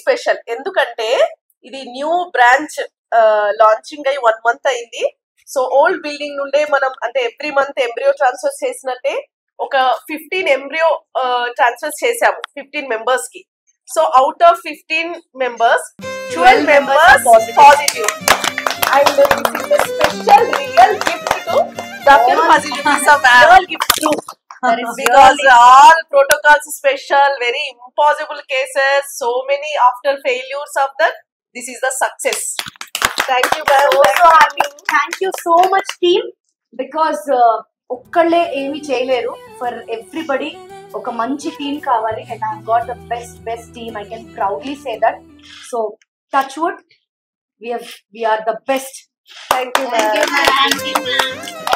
Special. ఎందుకంటే ఇది new branch launching అయ్యి 1 month అయింది. సో ఓల్డ్ బిల్డింగ్ నుండే మనం అంటే ఎవ్రీ మంత్ ఎంబ్రియో ట్రాన్స్ఫర్ చేసినట్టే ఒక 15 ఎంబ్రియో ట్రాన్స్ఫర్ చేసాము 15 members కి. So out of 15 members 12 members positive. And this is a special real gift to Dr. Positivity of real gift too. Because all protocols special, very impossible cases, so many after failures of that, this is the success. Thank you, ma'am. So happy. Thank you so much, team. Because ఒక్కళ్ళే ఏమి చేయలేరు. For everybody ఒక మంచి team కావాలి. And I have got the best team. I can proudly say that. So touch wood, we are the best. Thank you, ma'am. Thank you, ma'am.